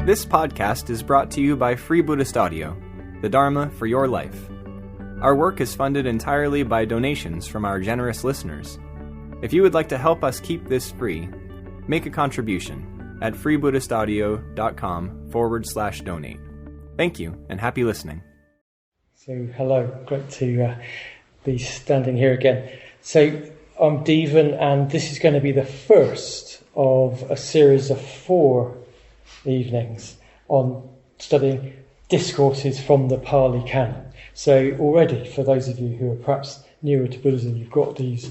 This podcast is brought to you by Free Buddhist Audio, the Dharma for your life. Our work is funded entirely by donations from our generous listeners. If you would like to help us keep this free, make a contribution at freebuddhistaudio.com/donate. Thank you, and happy listening. So, hello, great to be standing here again. So, I'm Devan, and this is going to be the first of a series of 4 evenings on studying discourses from the Pali Canon. So already, for those of you who are perhaps newer to Buddhism, you've got these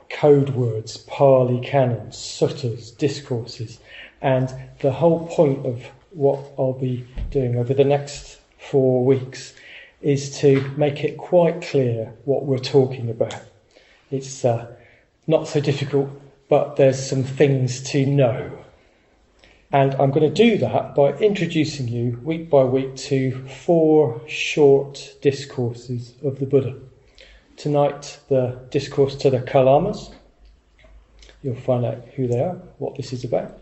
code words: Pali Canon, suttas, discourses, and the whole point of what I'll be doing over the next 4 weeks is to make it quite clear what we're talking about. It's not so difficult, but there's some things to know. And I'm going to do that by introducing you week by week to 4 short discourses of the Buddha. Tonight, the discourse to the Kalamas. You'll find out who they are, what this is about.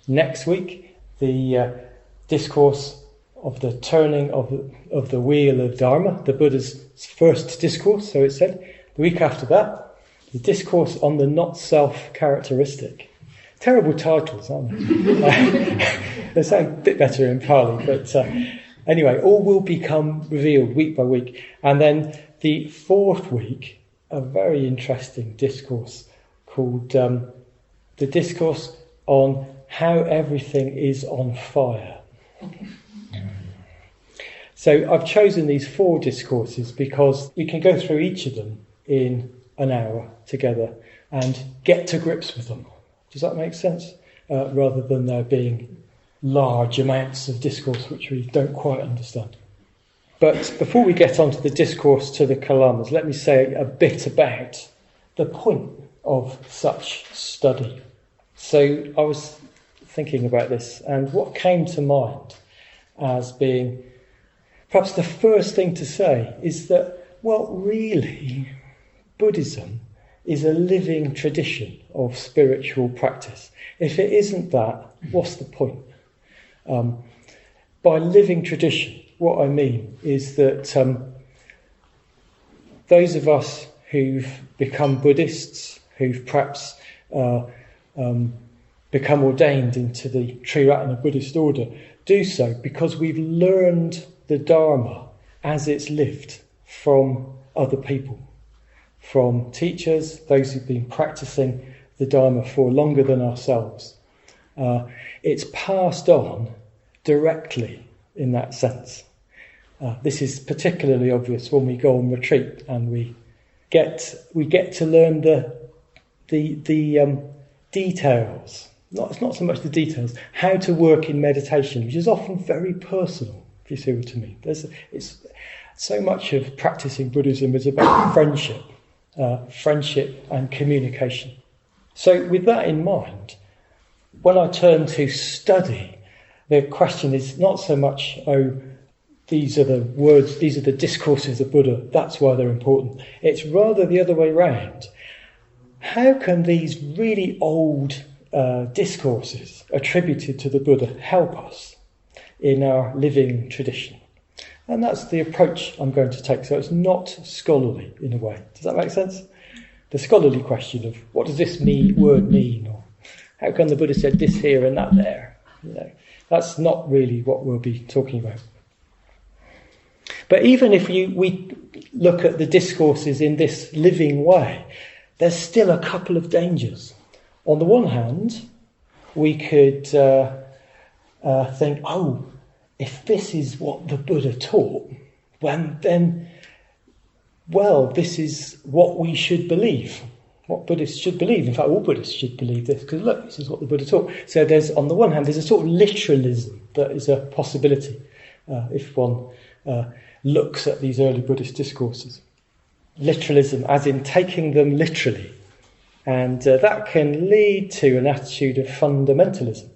Next week, the discourse of the turning of the wheel of Dharma, the Buddha's first discourse, so it said. The week after that, the discourse on the not-self characteristic. Terrible titles, aren't they? They sound a bit better in Pali, but anyway, all will become revealed week by week. And then the 4th week, a very interesting discourse called the discourse on how everything is on fire. So I've chosen these 4 discourses because we can go through each of them in an hour together and get to grips with them. Does that make sense? Rather than there being large amounts of discourse which we don't quite understand. But before we get on to the discourse to the Kalamas, let me say a bit about the point of such study. So I was thinking about this, and what came to mind as being perhaps the first thing to say is that, well, really, Buddhism is a living tradition of spiritual practice. If it isn't that, what's the point? By living tradition, what I mean is that those of us who've become Buddhists, who've perhaps become ordained into the Triratna Buddhist order, do so because we've learned the Dharma as it's lived from other people. From teachers, those who've been practicing the Dharma for longer than ourselves. It's passed on directly in that sense. This is particularly obvious when we go on retreat and we get to learn the details. It's not so much the details, how to work in meditation, which is often very personal, if you see what I mean. It's so much of practicing Buddhism is about friendship and communication. So with that in mind, when I turn to study, the question is not so much, these are the words, these are the discourses of Buddha, that's why they're important. It's rather the other way round. How can these really old discourses attributed to the Buddha help us in our living tradition? And that's the approach I'm going to take. So it's not scholarly in a way. Does that make sense? The scholarly question of what does this word mean? Or how come the Buddha said this here and that there? That's not really what we'll be talking about. But even if we look at the discourses in this living way, there's still a couple of dangers. On the one hand, we could think, if this is what the Buddha taught, then this is what we should believe, what Buddhists should believe. In fact, all Buddhists should believe this, because look, this is what the Buddha taught. So there's, on the one hand, there's a sort of literalism that is a possibility if one looks at these early Buddhist discourses. Literalism, as in taking them literally. And that can lead to an attitude of fundamentalism.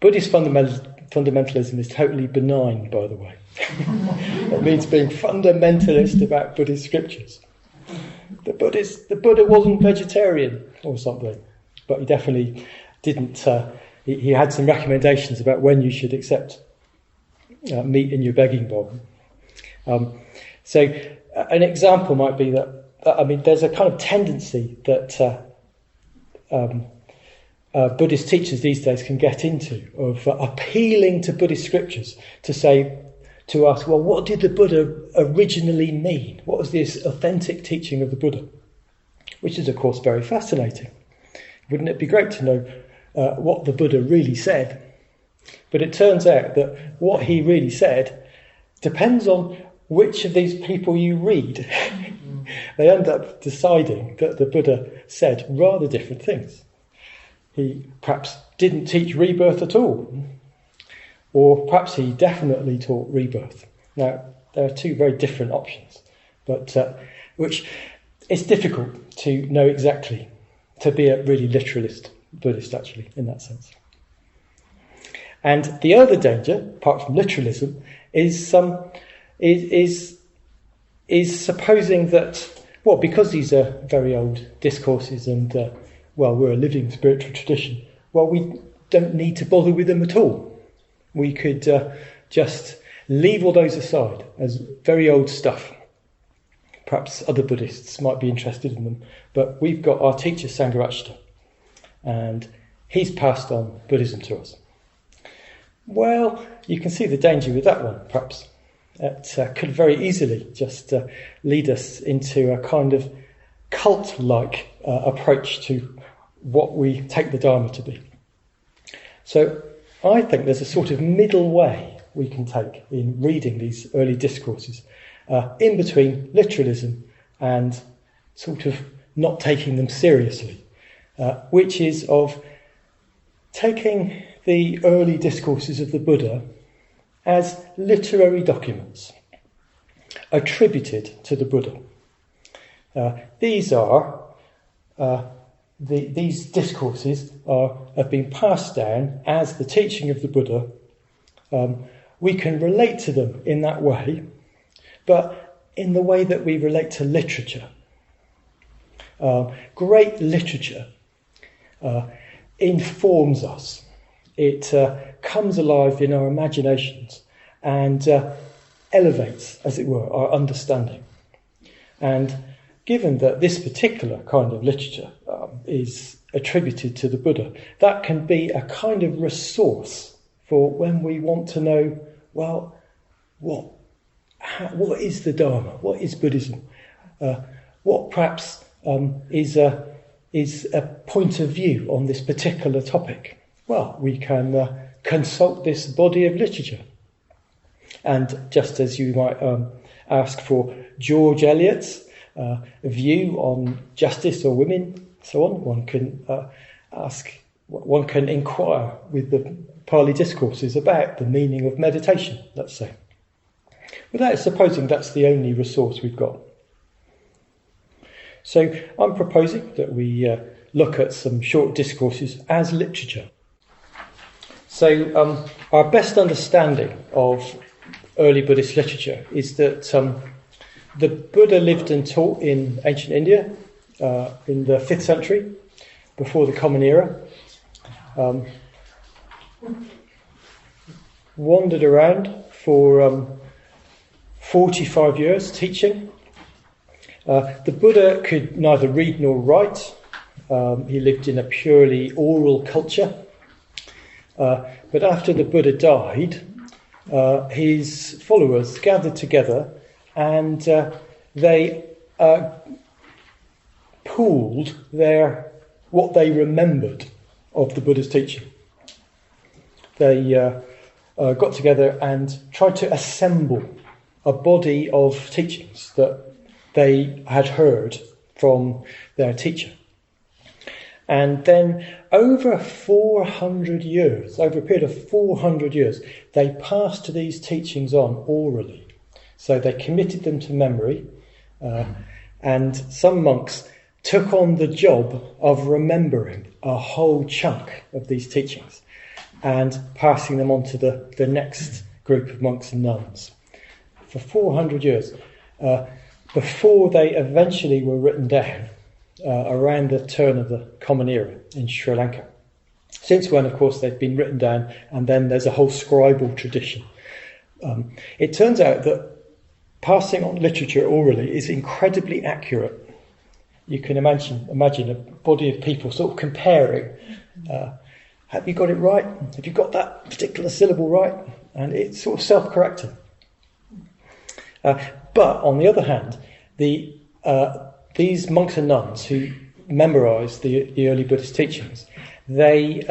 Buddhist fundamentalism is totally benign, by the way. It means being fundamentalist about Buddhist scriptures. The Buddha wasn't vegetarian or something, but he definitely didn't. He had some recommendations about when you should accept meat in your begging bowl. So an example might be that, there's a kind of tendency that Buddhist teachers these days can get into of appealing to Buddhist scriptures to say, to ask, well, what did the Buddha originally mean? What was this authentic teaching of the Buddha? Which is, of course, very fascinating. Wouldn't it be great to know what the Buddha really said? But it turns out that what he really said depends on which of these people you read. They end up deciding that the Buddha said rather different things. He perhaps didn't teach rebirth at all, or perhaps he definitely taught rebirth. Now, there are two very different options, but which it's difficult to know exactly, to be a really literalist Buddhist, actually, in that sense. And the other danger, apart from literalism, is supposing that, well, because these are very old discourses and, we're a living spiritual tradition, well, we don't need to bother with them at all. We could just leave all those aside as very old stuff. Perhaps other Buddhists might be interested in them, but we've got our teacher Sangharakshita, and he's passed on Buddhism to us. Well, you can see the danger with that one, perhaps. It could very easily just lead us into a kind of cult-like approach to what we take the Dharma to be. So I think there's a sort of middle way we can take in reading these early discourses, in between literalism and sort of not taking them seriously, which is of taking the early discourses of the Buddha as literary documents attributed to the Buddha. These discourses have been passed down as the teaching of the Buddha. We can relate to them in that way, but in the way that we relate to literature. Great literature informs us. It comes alive in our imaginations and elevates, as it were, our understanding. And given that this particular kind of literature is attributed to the Buddha, that can be a kind of resource for when we want to know, well, what is the Dharma? What is Buddhism? What perhaps is a point of view on this particular topic? Well, we can consult this body of literature. And just as you might ask for George Eliot's view on justice or women, so on, one can inquire with the Pali discourses about the meaning of meditation, let's say, without supposing that's the only resource we've got. So I'm proposing that we look at some short discourses as literature. So our best understanding of early Buddhist literature is that the Buddha lived and taught in ancient India in the 5th century, before the Common Era. Wandered around for 45 years teaching. The Buddha could neither read nor write. He lived in a purely oral culture. But after the Buddha died, his followers gathered together and they pooled what they remembered of the Buddha's teaching. They got together and tried to assemble a body of teachings that they had heard from their teacher. And then over a period of 400 years, they passed these teachings on orally. So they committed them to memory, and some monks took on the job of remembering a whole chunk of these teachings and passing them on to the next group of monks and nuns. For 400 years, before they eventually were written down around the turn of the Common Era in Sri Lanka. Since when, of course, they've been written down, and then there's a whole scribal tradition It turns out that passing on literature orally is incredibly accurate. You can imagine a body of people sort of comparing. Have you got it right? Have you got that particular syllable right? And it's sort of self-correcting. But on the other hand, these monks and nuns who memorised the early Buddhist teachings, they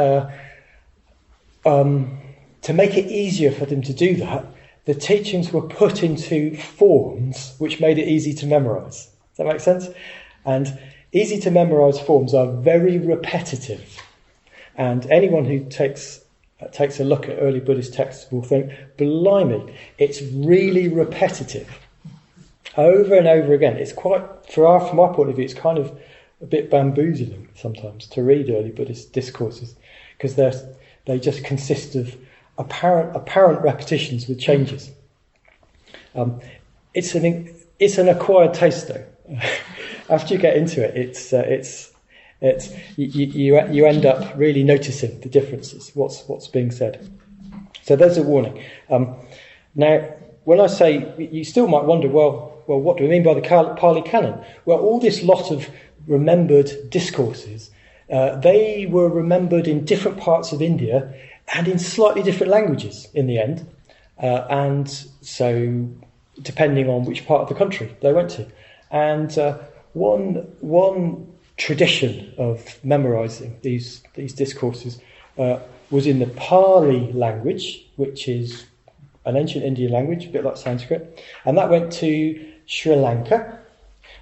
to make it easier for them to do that, the teachings were put into forms which made it easy to memorise. Does that make sense? And easy to memorise forms are very repetitive. And anyone who takes a look at early Buddhist texts will think, blimey, it's really repetitive. Over and over again. It's quite, from our point of view, it's kind of a bit bamboozling sometimes to read early Buddhist discourses, because they just consist of apparent repetitions with changes. It's an acquired taste, though. After you get into it, you end up really noticing the differences, what's being said. So there's a warning. Now, when I say, you still might wonder, well, what do we mean by the Pali Canon? Well, all this lot of remembered discourses, they were remembered in different parts of India and in slightly different languages in the end. And so, depending on which part of the country they went to. And one tradition of memorising these discourses was in the Pali language, which is an ancient Indian language, a bit like Sanskrit, and that went to Sri Lanka,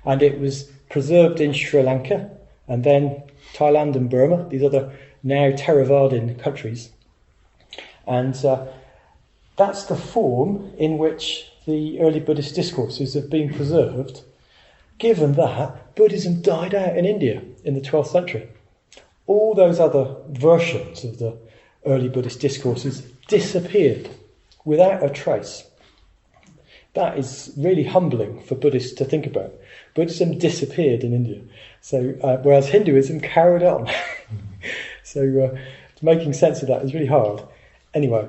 and it was preserved in Sri Lanka, and then Thailand and Burma, these other now Theravadan countries. And that's the form in which the early Buddhist discourses have been preserved, given that Buddhism died out in India in the 12th century. All those other versions of the early Buddhist discourses disappeared without a trace. That is really humbling for Buddhists to think about. Buddhism disappeared in India, so whereas Hinduism carried on. So making sense of that is really hard. Anyway,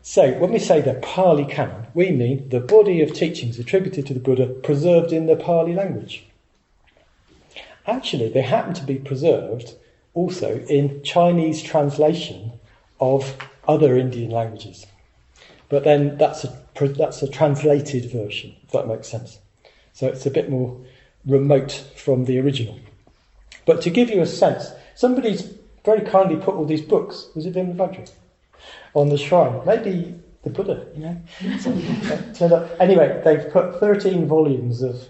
so when we say the Pali Canon, we mean the body of teachings attributed to the Buddha preserved in the Pali language. Actually, they happen to be preserved also in Chinese translation of other Indian languages. But then that's a translated version, if that makes sense. So it's a bit more remote from the original. But to give you a sense, somebody's very kindly put all these books, was it Vimabhadra, on the shrine. Maybe the Buddha, you know. Anyway, they've put 13 volumes of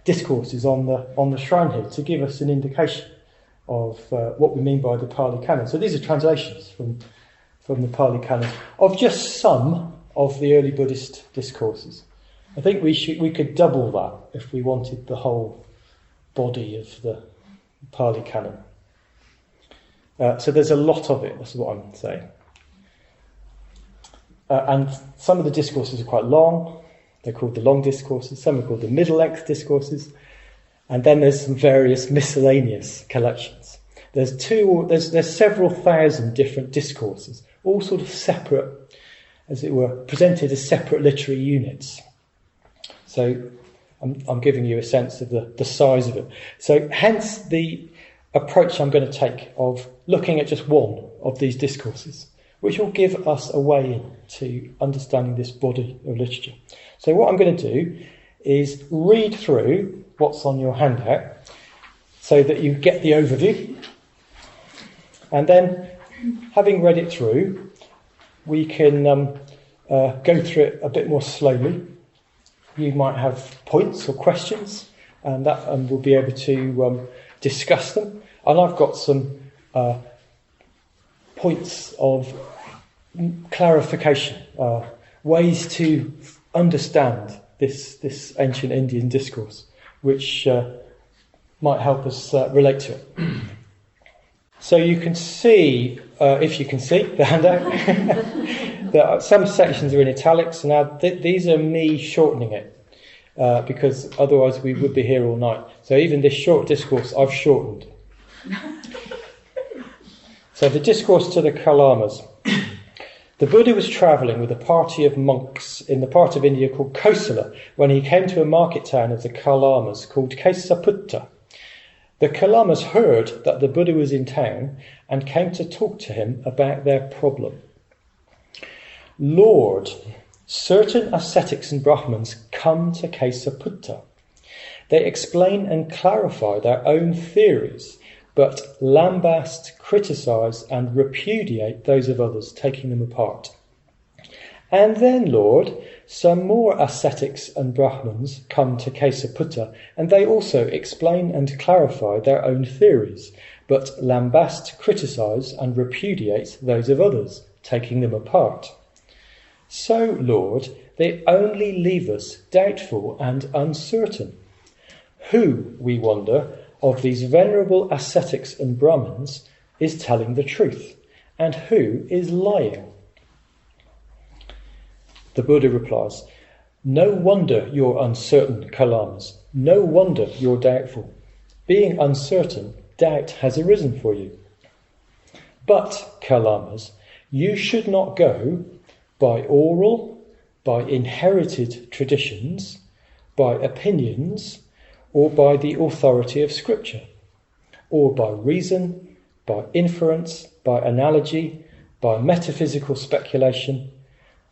discourses on the shrine here to give us an indication of what we mean by the Pali Canon. So these are translations from the Pali Canon of just some of the early Buddhist discourses. I think we could double that if we wanted the whole body of the Pali Canon. So there's a lot of it, that's what I'm saying. And some of the discourses are quite long. They're called the long discourses. Some are called the middle-length discourses. And then there's some various miscellaneous collections. There's several thousand different discourses, all sort of separate, as it were, presented as separate literary units. So I'm giving you a sense of the size of it. So hence the approach I'm going to take of looking at just one of these discourses, which will give us a way into understanding this body of literature. So what I'm going to do is read through what's on your handout so that you get the overview. And then, having read it through, we can go through it a bit more slowly. You might have points or questions, and we'll be able to discuss them. And I've got some points of clarification, ways to understand this ancient Indian discourse, which might help us relate to it. So you can see, if you can see the handout, that some sections are in italics. Now these are me shortening it, because otherwise we would be here all night. So even this short discourse I've shortened. So the discourse to the Kalamas. The Buddha was travelling with a party of monks in the part of India called Kosala when he came to a market town of the Kalamas called Kesaputta. The Kalamas heard that the Buddha was in town and came to talk to him about their problem. Lord, certain ascetics and Brahmins come to Kesaputta. They explain and clarify their own theories, but lambast, criticise and repudiate those of others, taking them apart. And then, Lord, some more ascetics and Brahmins come to Kesaputta, and they also explain and clarify their own theories, but lambast, criticise and repudiate those of others, taking them apart. So, Lord, they only leave us doubtful and uncertain. Who, we wonder, of these venerable ascetics and Brahmins is telling the truth, and who is lying? The Buddha replies, no wonder you're uncertain, Kalamas. No wonder you're doubtful. Being uncertain, doubt has arisen for you. But, Kalamas, you should not go by oral, by inherited traditions, by opinions, or by the authority of Scripture, or by reason, by inference, by analogy, by metaphysical speculation,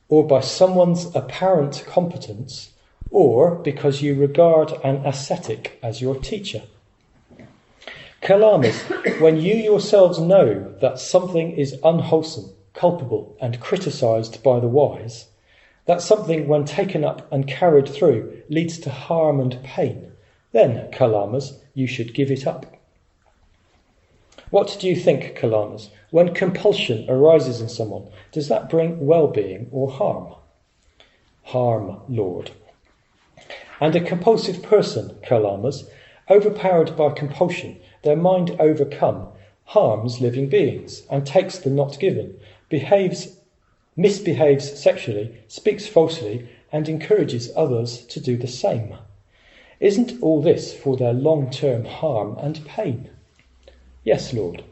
or by someone's apparent competence, or because you regard an ascetic as your teacher. Kalamas, when you yourselves know that something is unwholesome, culpable, and criticised by the wise, that something, when taken up and carried through, leads to harm and pain, then, Kalamas, you should give it up. What do you think, Kalamas? When compulsion arises in someone, does that bring well-being or harm? Harm, Lord. And a compulsive person, Kalamas, overpowered by compulsion, their mind overcome, harms living beings and takes the not given, misbehaves sexually, speaks falsely, and encourages others to do the same. Isn't all this for their long-term harm and pain? Yes, Lord.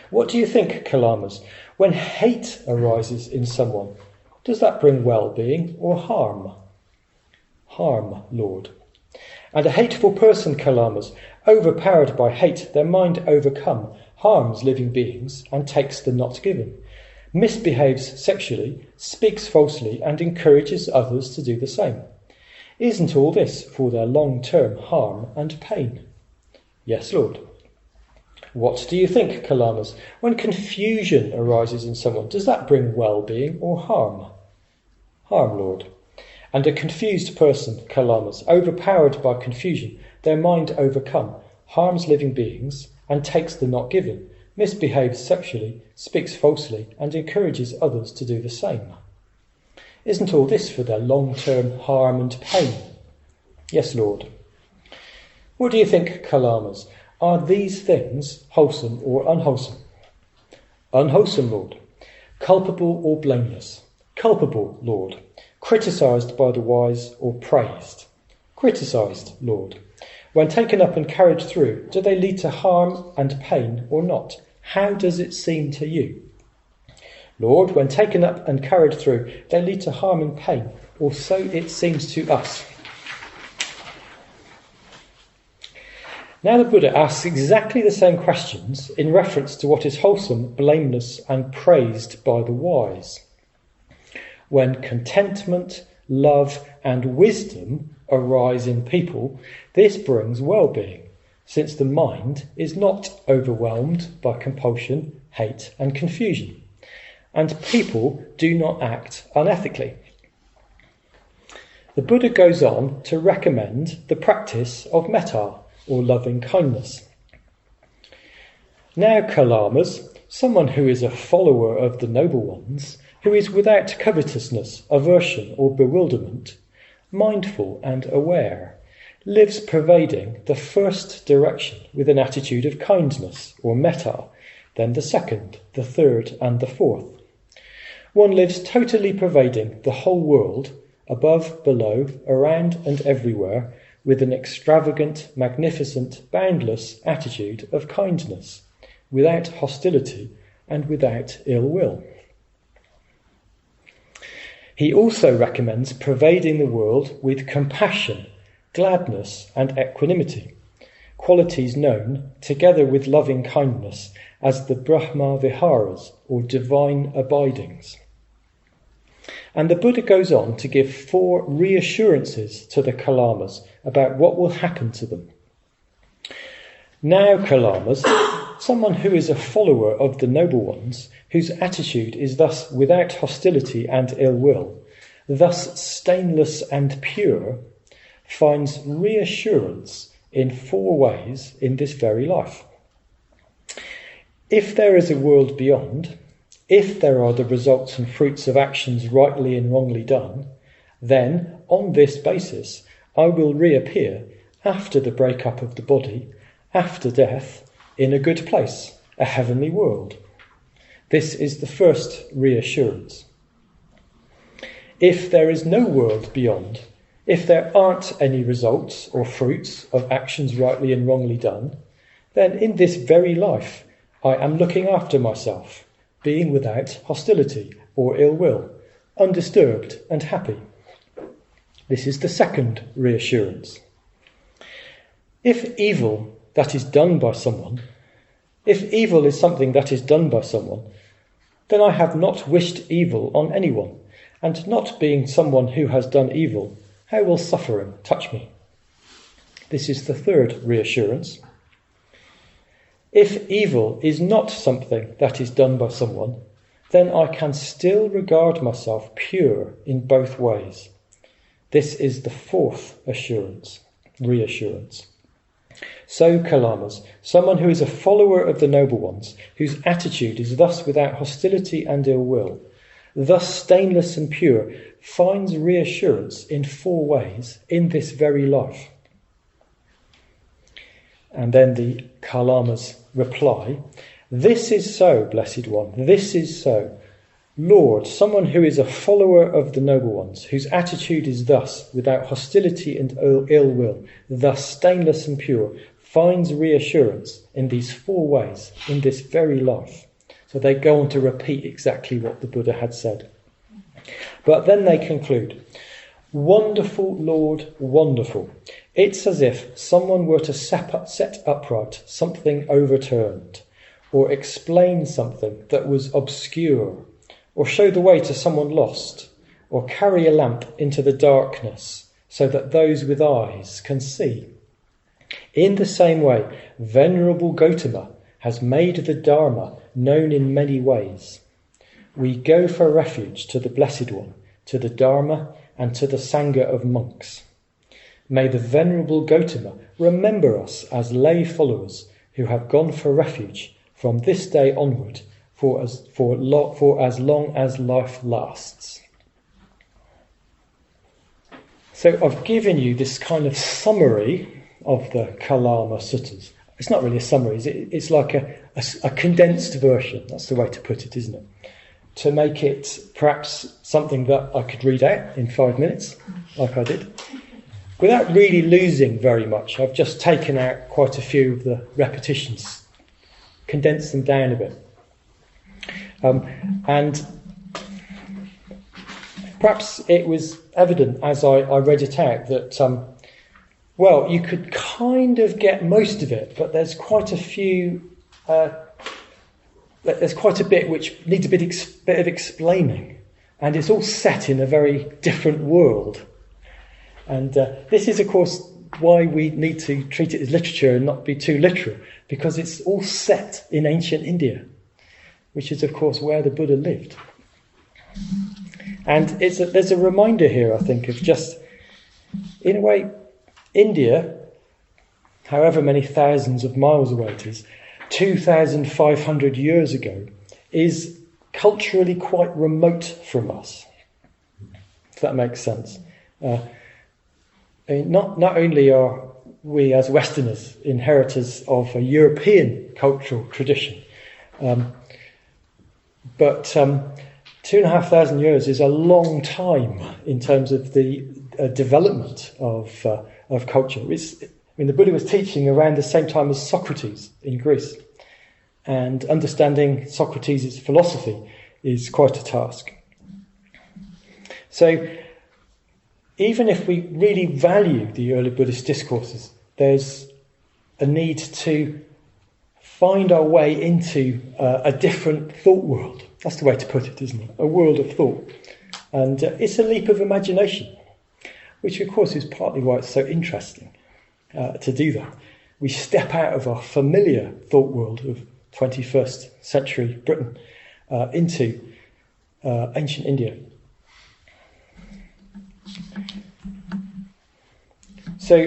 What do you think, Kalamas? When hate arises in someone, does that bring well-being or harm? Harm, Lord. And a hateful person, Kalamas, overpowered by hate, their mind overcome, harms living beings and takes the not given, misbehaves sexually, speaks falsely, and encourages others to do the same. Isn't all this for their long-term harm and pain? Yes, Lord. What do you think, Kalamas? When confusion arises in someone, does that bring well-being or harm? Harm, Lord. And a confused person, Kalamas, overpowered by confusion, their mind overcome, harms living beings and takes the not given, misbehaves sexually, speaks falsely, and encourages others to do the same. Isn't all this for their long-term harm and pain? Yes, Lord. What do you think, Kalamas? Are these things wholesome or unwholesome? Unwholesome, Lord. Culpable or blameless? Culpable, Lord. Criticised by the wise or praised? Criticised, Lord. When taken up and carried through, do they lead to harm and pain or not? How does it seem to you? Lord, when taken up and carried through, they lead to harm and pain, or so it seems to us. Now the Buddha asks exactly the same questions in reference to what is wholesome, blameless, and praised by the wise. When contentment, love, and wisdom arise in people, this brings well-being, since the mind is not overwhelmed by compulsion, hate, and confusion, and people do not act unethically. The Buddha goes on to recommend the practice of metta, or loving kindness. Now, Kalamas, someone who is a follower of the noble ones, who is without covetousness, aversion, or bewilderment, mindful and aware, lives pervading the first direction with an attitude of kindness, or metta, then the second, the third, and the fourth. One lives totally pervading the whole world, above, below, around, and everywhere, with an extravagant, magnificent, boundless attitude of kindness, without hostility and without ill will. He also recommends pervading the world with compassion, gladness, and equanimity, qualities known, together with loving kindness, as the Brahma Viharas, or divine abidings. And the Buddha goes on to give 4 reassurances to the Kalamas about what will happen to them. Now, Kalamas, someone who is a follower of the Noble Ones, whose attitude is thus without hostility and ill will, thus stainless and pure, finds reassurance in 4 ways in this very life. If there is a world beyond, if there are the results and fruits of actions rightly and wrongly done, then, on this basis, I will reappear after the breakup of the body, after death, in a good place, a heavenly world. This is the first reassurance. If there is no world beyond, if there aren't any results or fruits of actions rightly and wrongly done, then in this very life I am looking after myself, being without hostility or ill will, undisturbed and happy. This is the second reassurance. If evil that is done by someone, if evil is something that is done by someone, then I have not wished evil on anyone, and not being someone who has done evil, how will suffering touch me? This is the third reassurance. If evil is not something that is done by someone, then I can still regard myself pure in both ways. This is the fourth reassurance. So, Kalamas, someone who is a follower of the Noble Ones, whose attitude is thus without hostility and ill will, thus stainless and pure, finds reassurance in 4 ways in this very life. And then the Kalamas reply, "This is so, Blessed One, this is so. Lord, someone who is a follower of the Noble Ones, whose attitude is thus, without hostility and ill will, thus stainless and pure, finds reassurance in these 4 ways in this very life." So they go on to repeat exactly what the Buddha had said. But then they conclude, "Wonderful Lord, wonderful. It's as if someone were to set upright something overturned, or explain something that was obscure, or show the way to someone lost, or carry a lamp into the darkness so that those with eyes can see. In the same way, Venerable Gautama has made the Dharma known in many ways. We go for refuge to the Blessed One, to the Dharma, and to the Sangha of monks. May the Venerable Gautama remember us as lay followers who have gone for refuge from this day onward for as long as life lasts." So I've given you this kind of summary of the Kalama Suttas. It's not really a summary, it's like a condensed version, that's the way to put it, isn't it? To make it perhaps something that I could read out in 5 minutes, like I did, without really losing very much. I've just taken out quite a few of the repetitions, condensed them down a bit. And perhaps it was evident as I read it out that, well, you could kind of get most of it, but there's quite a few, there's quite a bit which needs a bit of explaining. And it's all set in a very different world. And this is, of course, why we need to treat it as literature and not be too literal, because it's all set in ancient India, which is, of course, where the Buddha lived. And there's a reminder here, I think, of just, in a way, India, however many thousands of miles away it is, 2,500 years ago, is culturally quite remote from us, if that makes sense. Not only are we as Westerners inheritors of a European cultural tradition, but 2,500 years is a long time in terms of the development of culture. The Buddha was teaching around the same time as Socrates in Greece, and understanding Socrates' philosophy is quite a task. So even if we really value the early Buddhist discourses, there's a need to find our way into a different thought world. That's the way to put it, isn't it? A world of thought. And it's a leap of imagination, which of course is partly why it's so interesting to do that. We step out of our familiar thought world of 21st century Britain into ancient India. So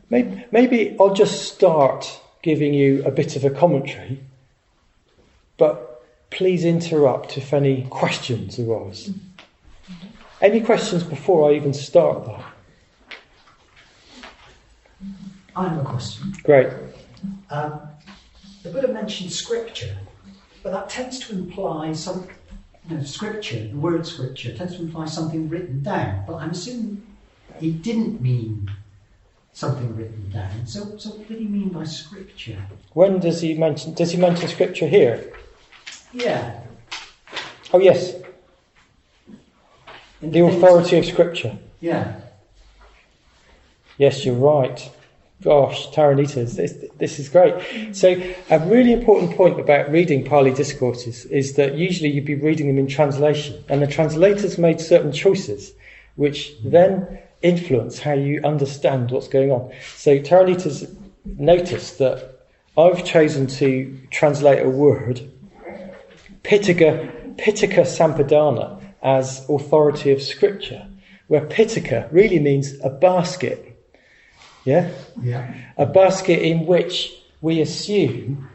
maybe I'll just start giving you a bit of a commentary, but please interrupt if any questions arise. Any questions before I even start that? I have a question. Great. The Buddha mentioned scripture, but that tends to imply scripture, the word scripture, tends to imply something written down. But I'm assuming he didn't mean something written down. So what did he mean by scripture? When does he mention scripture here? Yeah. Oh yes. The authority of scripture. Yeah. Yes, you're right. Gosh, Taranita, this is great. So a really important point about reading Pali discourses is that usually you'd be reading them in translation, and the translators made certain choices which then influence how you understand what's going on. So Taranita's noticed that I've chosen to translate a word, Pitaka Sampadana, as authority of scripture, where Pitaka really means a basket. Yeah? Yeah. A basket in which we assume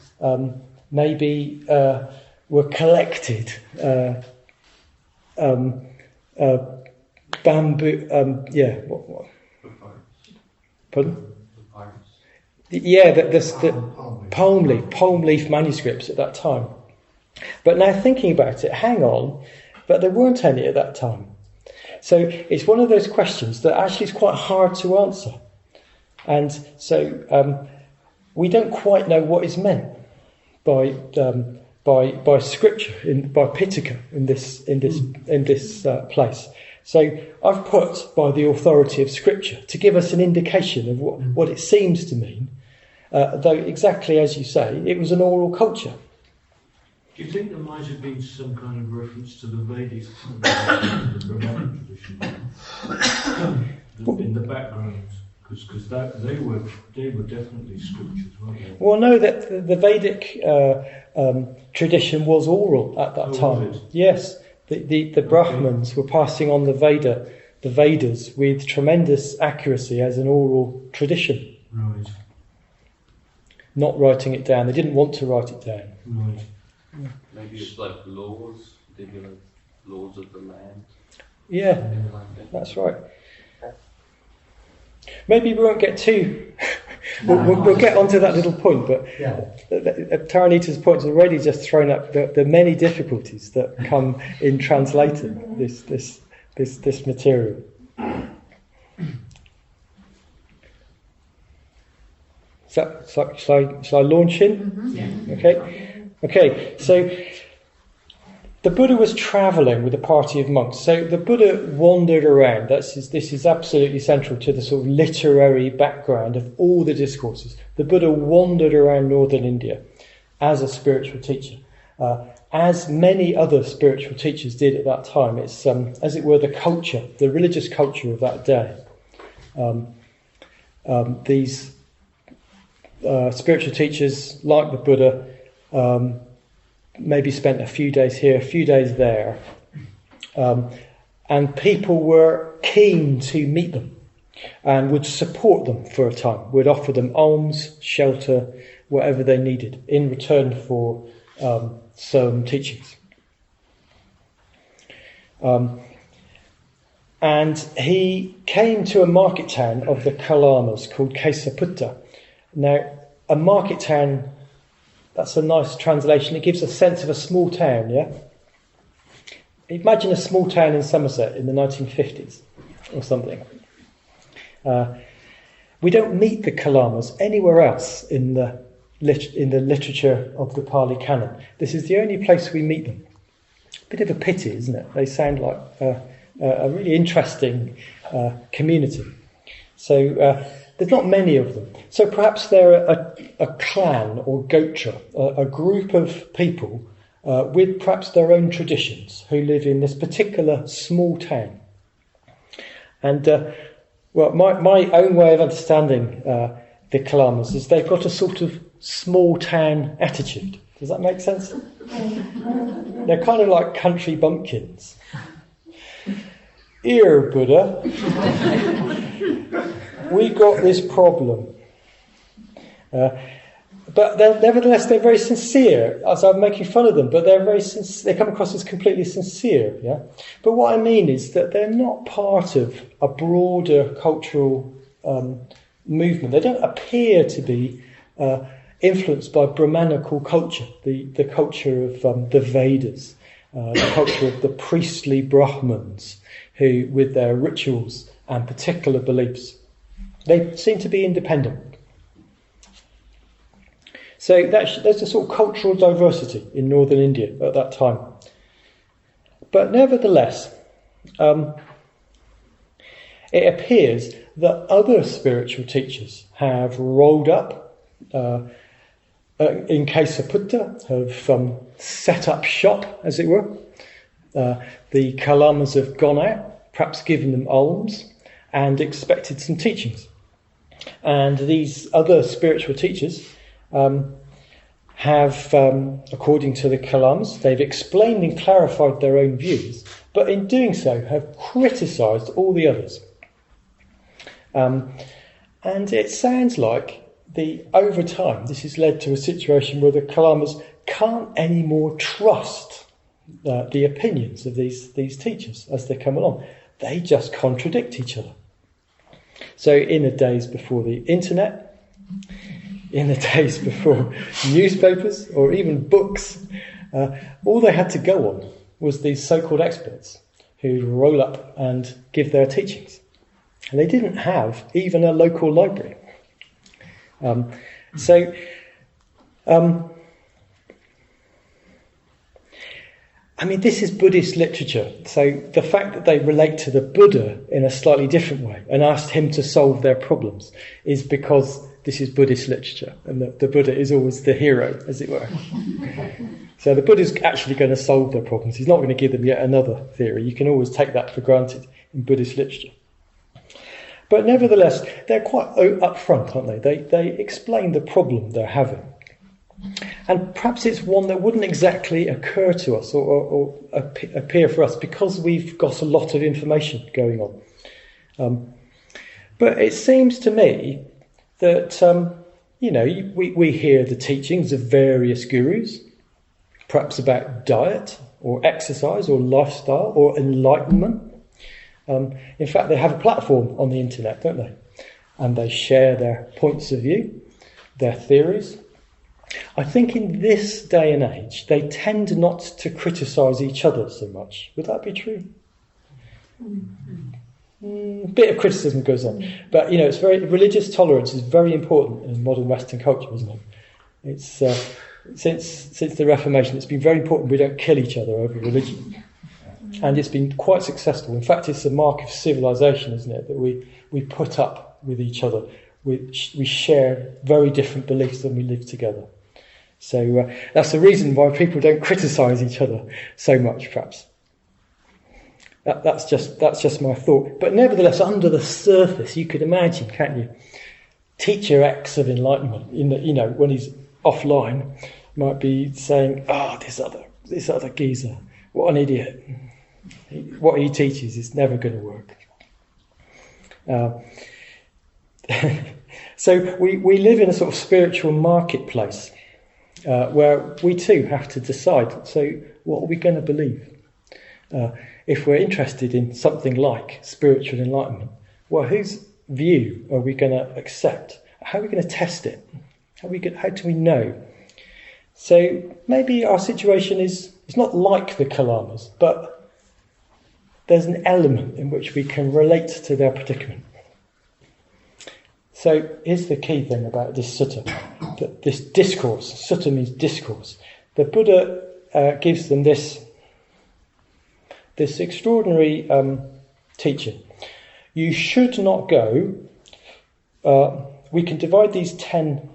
maybe were collected bamboo. What? Pardon? Yeah, the palm leaf manuscripts at that time. But now thinking about it, hang on, but there weren't any at that time. So it's one of those questions that actually is quite hard to answer. And so we don't quite know what is meant by scripture, by Pitaka in this place. So I've put by the authority of scripture to give us an indication of what it seems to mean. Though exactly as you say, it was an oral culture. Do you think there might have been some kind of reference to the Vedic, the Brahmanic tradition in the background? Because they were definitely scriptures, weren't they? Well, no, that the Vedic tradition was oral at that time. Was it? Yes, the Brahmins were passing on the Vedas with tremendous accuracy as an oral tradition. Right. Not writing it down. They didn't want to write it down. Right. Yeah. Maybe it's like laws. They be like laws of the land. Yeah, that's right. Maybe we won't get too... we'll get onto that little point, but Taranita's point has already just thrown up the many difficulties that come in translating this material. Shall I launch in? Mm-hmm. Yeah. Okay, so the Buddha was travelling with a party of monks. So the Buddha wandered around. This is absolutely central to the sort of literary background of all the discourses. The Buddha wandered around northern India as a spiritual teacher, as many other spiritual teachers did at that time. It's, as it were, the religious culture of that day. These spiritual teachers, like the Buddha, maybe spent a few days here, a few days there, and people were keen to meet them and would support them for a time, would offer them alms, shelter, whatever they needed in return for some teachings. And he came to a market town of the Kalamas called Kesaputta. Now, a market town, that's a nice translation. It gives a sense of a small town, yeah? Imagine a small town in Somerset in the 1950s or something. We don't meet the Kalamas anywhere else in the in the literature of the Pali Canon. This is the only place we meet them. Bit of a pity, isn't it? They sound like a really interesting community. So there's not many of them. So perhaps they're a clan or gotra, a group of people with perhaps their own traditions who live in this particular small town. And my own way of understanding the Kalamas is they've got a sort of small town attitude. Does that make sense? They're kind of like country bumpkins. Here, Buddha, we got this problem. But nevertheless, they're very sincere. As I'm making fun of them, but they're very they come across as completely sincere. Yeah. But what I mean is that they're not part of a broader cultural movement. They don't appear to be influenced by Brahmanical culture, the culture of the Vedas, the culture of the priestly Brahmins, who, with their rituals and particular beliefs, they seem to be independent. So there's a sort of cultural diversity in northern India at that time. But nevertheless, it appears that other spiritual teachers have rolled up, in Kesaputta, have set up shop, as it were. The Kalamas have gone out, perhaps given them alms, and expected some teachings. And these other spiritual teachers have, according to the Kalamas, they've explained and clarified their own views, but in doing so have criticised all the others. And it sounds like over time this has led to a situation where the Kalamas can't anymore trust the opinions of these teachers as they come along. They just contradict each other. So in the days before the internet, in the days before newspapers or even books, all they had to go on was these so-called experts who'd roll up and give their teachings. And they didn't have even a local library. This is Buddhist literature. So the fact that they relate to the Buddha in a slightly different way and asked him to solve their problems is because this is Buddhist literature, and the Buddha is always the hero, as it were. So the Buddha's actually going to solve their problems. He's not going to give them yet another theory. You can always take that for granted in Buddhist literature. But nevertheless, they're quite upfront, aren't they? They explain the problem they're having. And perhaps it's one that wouldn't exactly occur to us or appear for us because we've got a lot of information going on. But it seems to me that, we hear the teachings of various gurus, perhaps about diet or exercise or lifestyle or enlightenment. In fact, they have a platform on the internet, don't they? And they share their points of view, their theories. I think in this day and age, they tend not to criticise each other so much. Would that be true? A bit of criticism goes on. But, religious tolerance is very important in modern Western culture, isn't it? It's since the Reformation, it's been very important we don't kill each other over religion. And it's been quite successful. In fact, it's a mark of civilization, isn't it, that we put up with each other. We share very different beliefs and we live together. So that's the reason why people don't criticise each other so much, perhaps. That's just my thought. But nevertheless, under the surface, you could imagine, can't you? Teacher X of enlightenment, when he's offline, might be saying, this other geezer, what an idiot. What he teaches is never going to work. So we live in a sort of spiritual marketplace where we too have to decide, so what are we going to believe? If we're interested in something like spiritual enlightenment, well, whose view are we going to accept? How are we going to test it? How do we know? So maybe our situation is not like the Kalamas, but there's an element in which we can relate to their predicament. So here's the key thing about this sutta. this discourse. Sutta means discourse. The Buddha gives them this extraordinary teaching. You should not go. We can divide these 10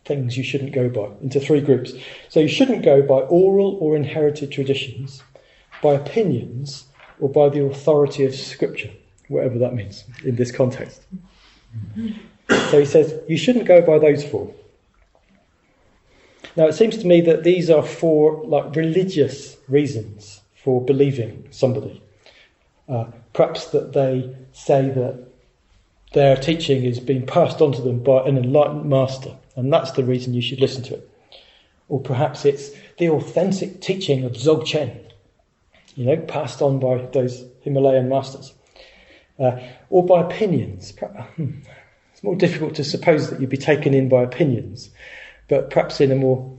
things you shouldn't go by into 3 groups. So you shouldn't go by oral or inherited traditions, by opinions, or by the authority of scripture, whatever that means in this context. So he says you shouldn't go by those 4. Now it seems to me that these are 4 like religious reasons for believing somebody. Perhaps that they say that their teaching is being passed on to them by an enlightened master, and that's the reason you should listen to it. Or perhaps it's the authentic teaching of Dzogchen, passed on by those Himalayan masters. Or by opinions. It's more difficult to suppose that you'd be taken in by opinions, but perhaps in a more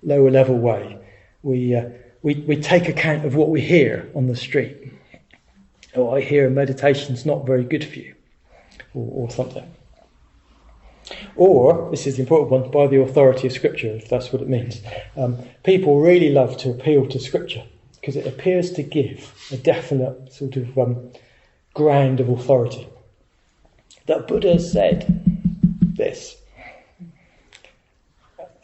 lower level way. We take account of what we hear on the street. Oh, I hear meditation's not very good for you, or something. Or, this is the important one, by the authority of Scripture, if that's what it means. People really love to appeal to Scripture because it appears to give a definite sort of ground of authority. That Buddha said this.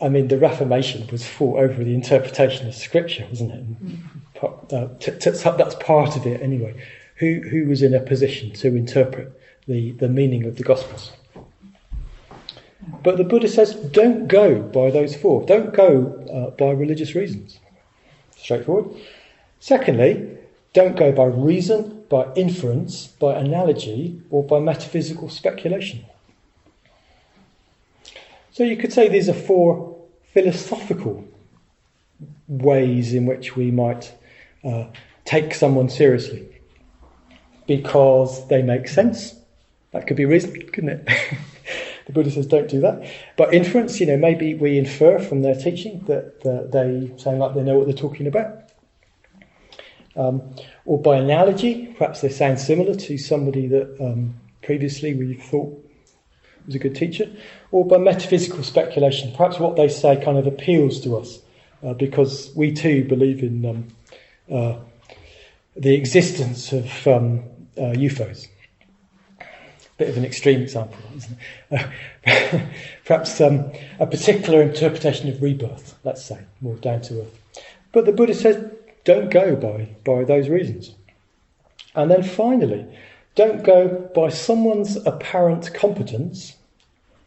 I mean, the Reformation was fought over the interpretation of Scripture, wasn't it? That's part of it anyway. Who was in a position to interpret the meaning of the Gospels? But the Buddha says, don't go by those 4. Don't go by religious reasons. Straightforward. Secondly, don't go by reason, by inference, by analogy, or by metaphysical speculation. So you could say these are 4 philosophical ways in which we might take someone seriously. Because they make sense. That could be reason, couldn't it? The Buddha says don't do that. But inference, maybe we infer from their teaching that they sound like they know what they're talking about. Or by analogy, perhaps they sound similar to somebody that previously we thought was a good teacher. Or by metaphysical speculation, perhaps what they say kind of appeals to us because we too believe in the existence of UFOs. Bit of an extreme example, isn't it? Perhaps a particular interpretation of rebirth, let's say, more down to earth. But the Buddha says, don't go by those reasons. And then finally, don't go by someone's apparent competence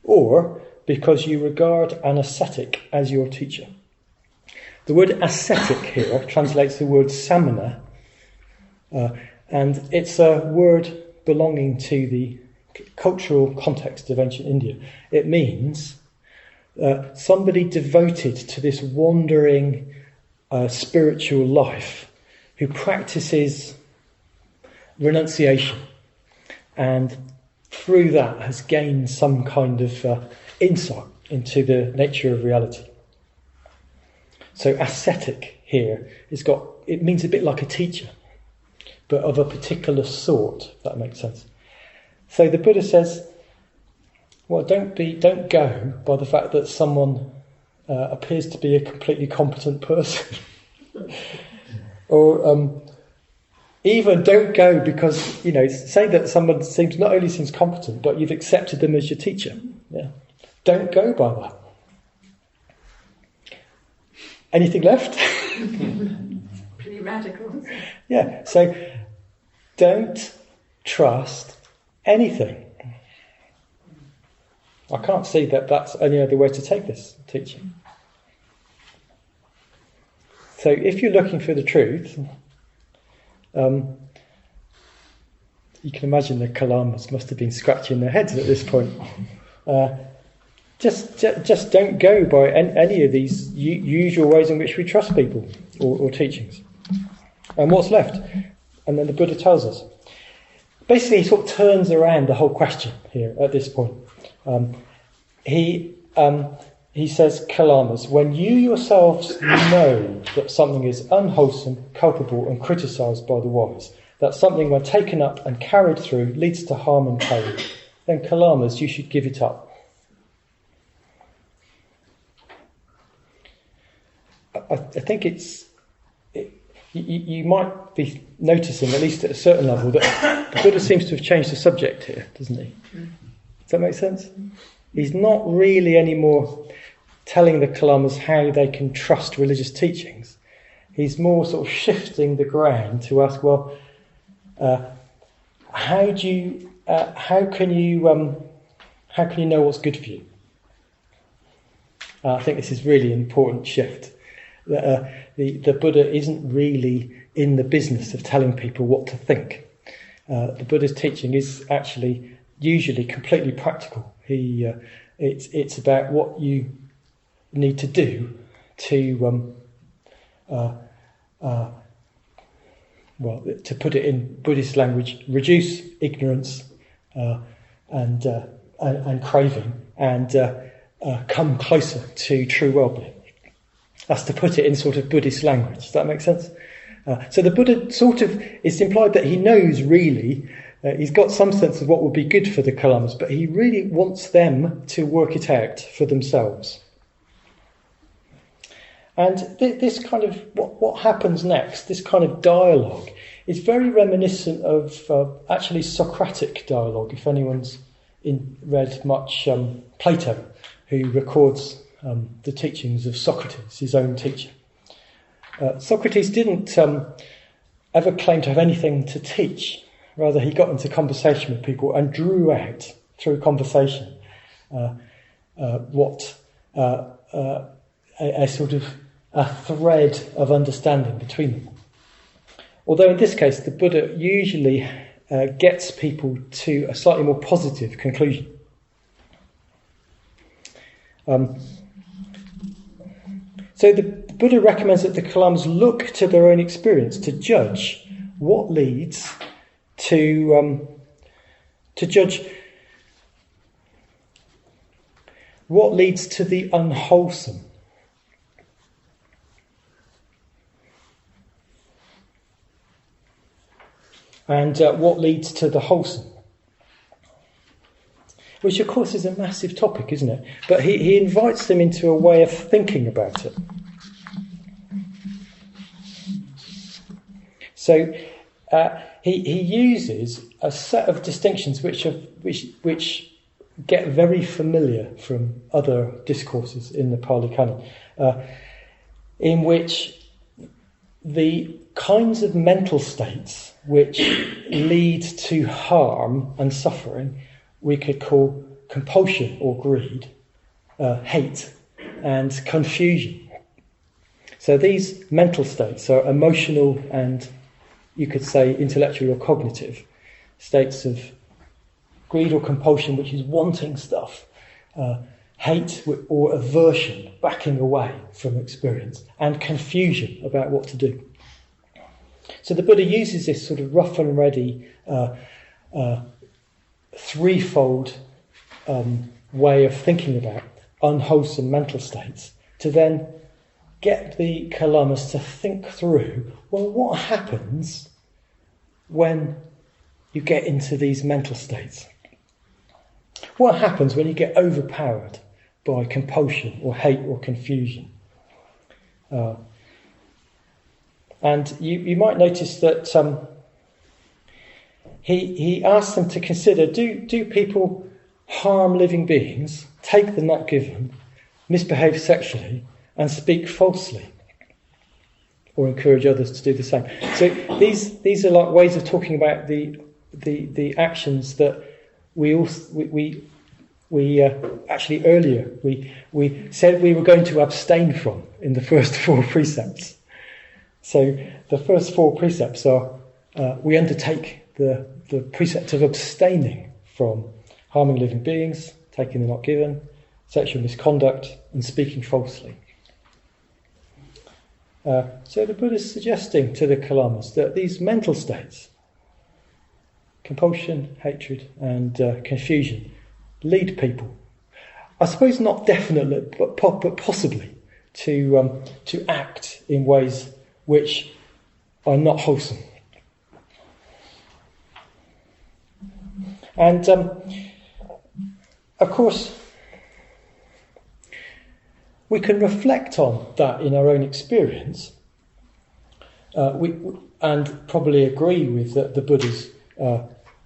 or because you regard an ascetic as your teacher. The word ascetic here translates the word samana, and it's a word belonging to the cultural context of ancient India. It means somebody devoted to this wandering spiritual life who practices renunciation and through that has gained some kind of insight into the nature of reality. So ascetic here it means a bit like a teacher, but of a particular sort, if that makes sense. So the Buddha says, well, don't go by the fact that someone appears to be a completely competent person. Or even don't go because, say that someone not only seems competent, but you've accepted them as your teacher. Yeah. Don't go by that. Anything left? Pretty radical. Yeah, so don't trust anything. I can't see that that's any other way to take this teaching. So if you're looking for the truth, you can imagine the Kalamas must have been scratching their heads at this point. Just don't go by any of these usual ways in which we trust people or teachings. And what's left? And then the Buddha tells us. Basically, he sort of turns around the whole question here at this point. He says, Kalamas, when you yourselves know that something is unwholesome, culpable, and criticised by the wise, that something, when taken up and carried through, leads to harm and pain, then Kalamas, you should give it up. I think you might be noticing, at least at a certain level, that the Buddha seems to have changed the subject here, doesn't he? Does that make sense? He's not really anymore telling the Kalamas how they can trust religious teachings. He's more sort of shifting the ground to ask, well, how can you know what's good for you? I think this is really an important shift. The Buddha isn't really in the business of telling people what to think. The Buddha's teaching is actually usually completely practical. It's about what you need to do to to put it in Buddhist language, reduce ignorance and craving, and come closer to true well-being. That's to put it in sort of Buddhist language. Does that make sense? So the Buddha it's implied that he knows really, he's got some sense of what would be good for the Kalamas, but he really wants them to work it out for themselves. And this kind of, what happens next, this kind of dialogue, is very reminiscent of actually Socratic dialogue, if anyone's read much Plato, who records the teachings of Socrates, his own teacher. Socrates didn't ever claim to have anything to teach. Rather, he got into conversation with people and drew out, through conversation, a sort of a thread of understanding between them. Although in this case, the Buddha usually gets people to a slightly more positive conclusion. So the Buddha recommends that the Kalamas look to their own experience to judge what leads to the unwholesome. And what leads to the wholesome. Which, of course, is a massive topic, isn't it? But he invites them into a way of thinking about it. So he uses a set of distinctions which get very familiar from other discourses in the Pali Canon, in which the kinds of mental states which lead to harm and suffering we could call compulsion or greed, hate and confusion. So these mental states are emotional and, you could say, intellectual or cognitive states of greed or compulsion, which is wanting stuff, hate or aversion, backing away from experience, and confusion about what to do. So the Buddha uses this sort of rough and ready threefold way of thinking about unwholesome mental states to then get the Kalamas to think through, well, what happens when you get into these mental states? What happens when you get overpowered by compulsion or hate or confusion? And you might notice that he asks them to consider, do people harm living beings, take the not given, misbehave sexually, and speak falsely, or encourage others to do the same? So these are like ways of talking about the actions that we actually earlier we said we were going to abstain from in the first four precepts. So the first four precepts are we undertake the precept of abstaining from harming living beings, taking the not given, sexual misconduct, and speaking falsely. So the Buddha is suggesting to the Kalamas that these mental states, compulsion, hatred, and confusion, lead people, I suppose not definitely, but possibly, to act in ways which are not wholesome. And of course, we can reflect on that in our own experience, and probably agree with the Buddha's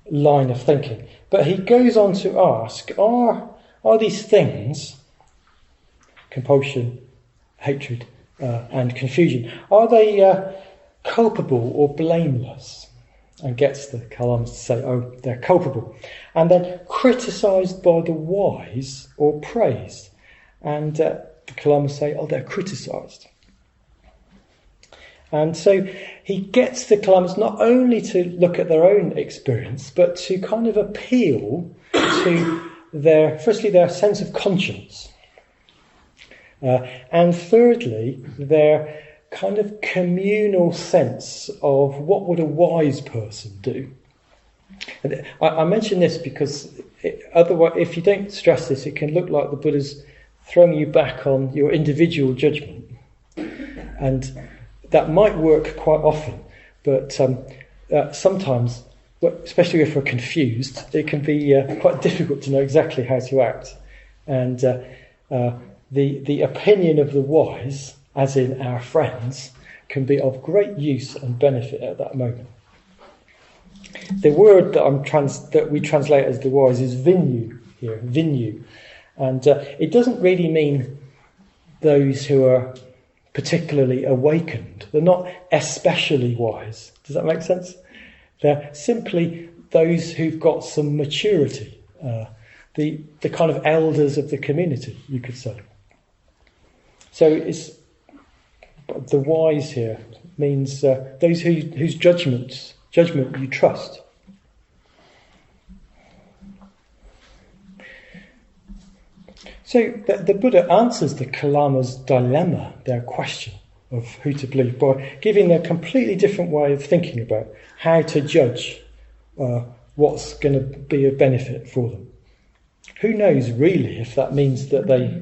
line of thinking. But he goes on to ask, are these things, compulsion, hatred, and confusion, are they culpable or blameless? And gets the Kalamas to say, oh, they're culpable. And then criticised by the wise or praised. And the Kalamas say, oh, they're criticised. And so he gets the Kalamas not only to look at their own experience, but to kind of appeal to firstly, their sense of conscience. And thirdly, their kind of communal sense of what would a wise person do. And I mention this because otherwise, if you don't stress this, it can look like the Buddha's throwing you back on your individual judgment. And that might work quite often, but sometimes, especially if we're confused, it can be quite difficult to know exactly how to act. And the opinion of the wise, as in our friends, can be of great use and benefit at that moment. The word that we translate as the wise is vinyu here, vinyu. And it doesn't really mean those who are particularly awakened. They're not especially wise. Does that make sense? They're simply those who've got some maturity, the kind of elders of the community, you could say. So it's the wise here means those whose judgment you trust. So the Buddha answers the Kalama's dilemma, their question of who to believe, by giving a completely different way of thinking about how to judge what's going to be a benefit for them. Who knows really if that means that they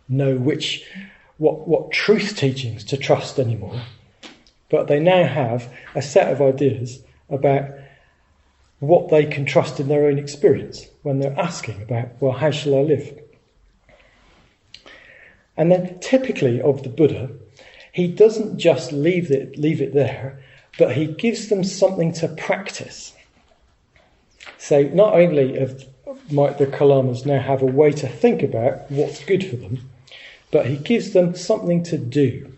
know what truth teachings to trust anymore, but they now have a set of ideas about what they can trust in their own experience when they're asking about, well, how shall I live? And then typically of the Buddha, he doesn't just leave it there, but he gives them something to practice. So not only might the Kalamas now have a way to think about what's good for them, but he gives them something to do.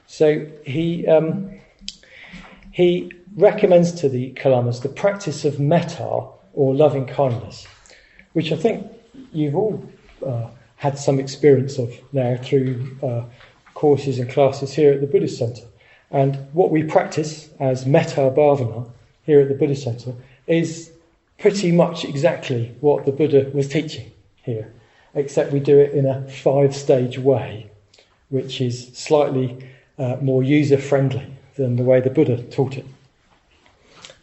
So he recommends to the Kalamas the practice of metta, or loving kindness, which I think you've all had some experience of now through courses and classes here at the Buddhist Centre. And what we practice as metta bhavana here at the Buddhist Centre is pretty much exactly what the Buddha was teaching here, except we do it in a 5-stage way, which is slightly more user-friendly than the way the Buddha taught it.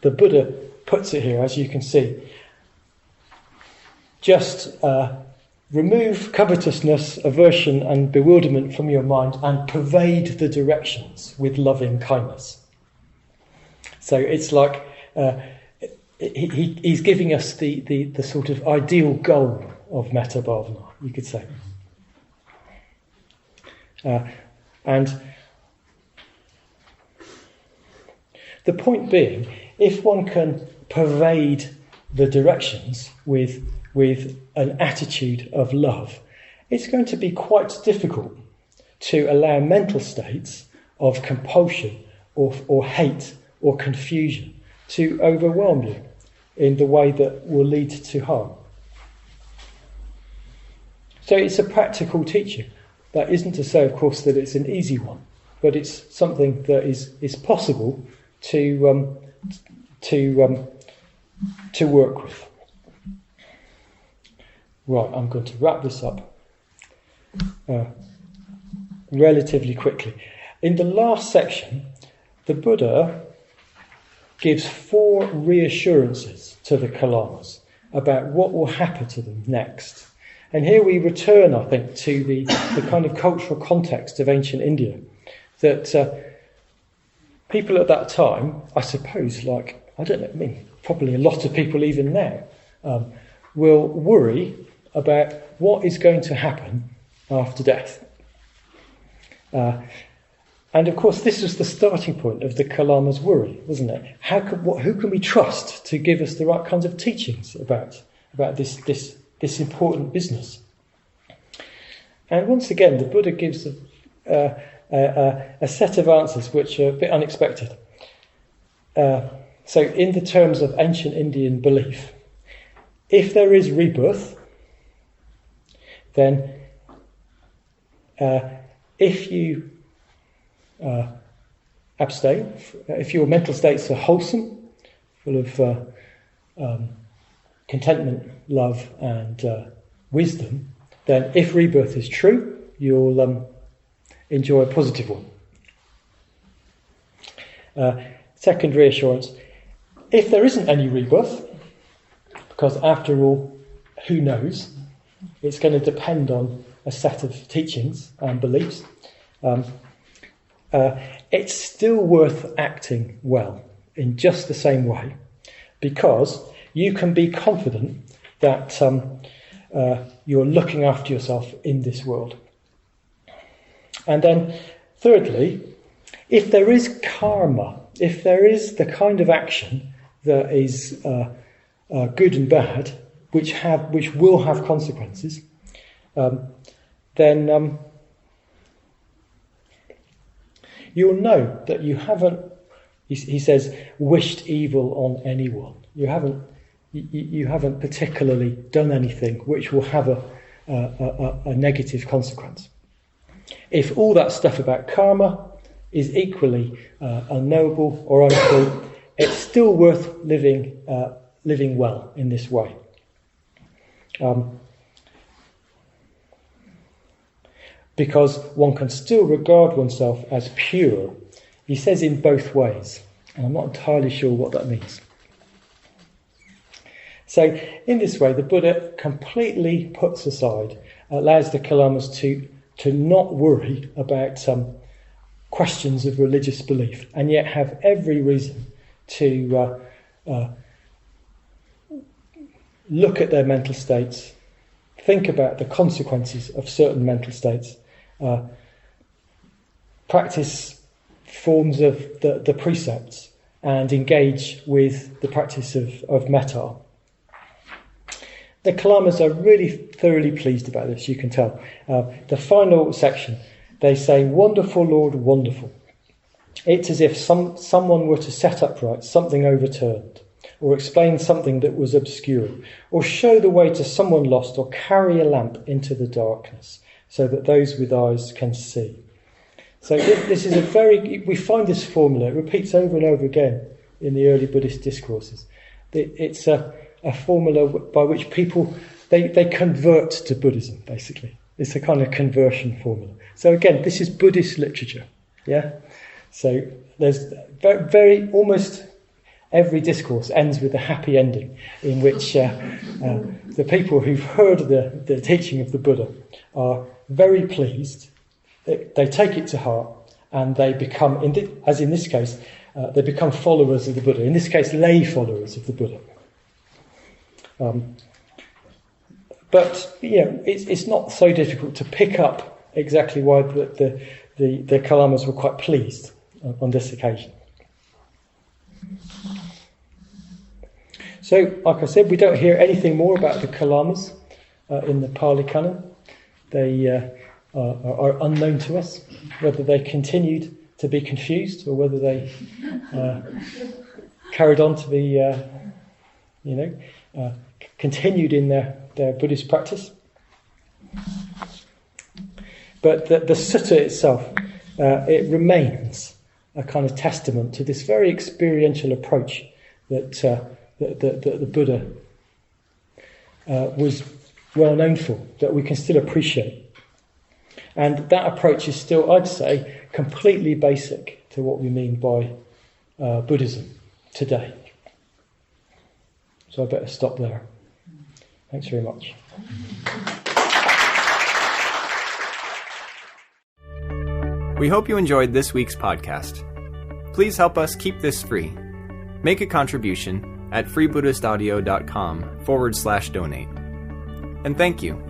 The Buddha puts it here, as you can see, just remove covetousness, aversion and bewilderment from your mind and pervade the directions with loving kindness. So it's like he's giving us the sort of ideal goal of metta bhavana, you could say. And the point being, if one can pervade the directions with an attitude of love, it's going to be quite difficult to allow mental states of compulsion or hate or confusion to overwhelm you in the way that will lead to harm. So it's a practical teaching. That isn't to say, of course, that it's an easy one, but it's something that is possible to work with. Right, I'm going to wrap this up relatively quickly. In the last section, the Buddha gives 4 reassurances to the Kalamas about what will happen to them next. And here we return, I think, to the kind of cultural context of ancient India, that people at that time, I suppose, probably a lot of people even now, will worry about what is going to happen after death. And of course, this was the starting point of the Kalama's worry, wasn't it? Who can we trust to give us the right kinds of teachings about this important business? And once again, the Buddha gives a set of answers which are a bit unexpected. So, in the terms of ancient Indian belief, if there is rebirth, then if you abstain, if your mental states are wholesome, full of contentment, love, and wisdom, then if rebirth is true, you'll enjoy a positive one. Second reassurance, if there isn't any rebirth, because after all, who knows, it's going to depend on a set of teachings and beliefs, it's still worth acting well in just the same way, because you can be confident that you're looking after yourself in this world. And then thirdly, if there is karma, if there is the kind of action that is good and bad, which will have consequences, then you'll know that you haven't, he says, wished evil on anyone. You haven't particularly done anything which will have a negative consequence. If all that stuff about karma is equally unknowable or untrue, it's still worth living well in this way. Because one can still regard oneself as pure. He says in both ways, and I'm not entirely sure what that means. So in this way, the Buddha completely puts aside, allows the Kalamas to not worry about questions of religious belief, and yet have every reason to look at their mental states, think about the consequences of certain mental states, practice forms of the precepts, and engage with the practice of metta. The Kalamas are really thoroughly pleased about this, you can tell. The final section, they say, "Wonderful Lord, wonderful." It's as if someone were to set upright something overturned, or explain something that was obscure, or show the way to someone lost, or carry a lamp into the darkness, so that those with eyes can see. So this is we find this formula, it repeats over and over again in the early Buddhist discourses. It's a formula by which people, they convert to Buddhism, basically. It's a kind of conversion formula. So again, this is Buddhist literature, yeah? So there's very almost every discourse ends with a happy ending, in which the people who've heard the teaching of the Buddha are very pleased. They take it to heart, and they become, as in this case, they become followers of the Buddha. In this case, lay followers of the Buddha. But it's not so difficult to pick up exactly why the Kalamas were quite pleased on this occasion. So, like I said, we don't hear anything more about the Kalamas in the Pali Canon. They are unknown to us, whether they continued to be confused or whether they carried on to be, continued in their Buddhist practice. But the sutta itself, it remains a kind of testament to this very experiential approach that the Buddha was well known for, that we can still appreciate. And that approach is still, I'd say, completely basic to what we mean by Buddhism today. So I better stop there. Thanks very much. We hope you enjoyed this week's podcast. Please help us keep this free. Make a contribution at freebuddhistaudio.com/donate. And thank you.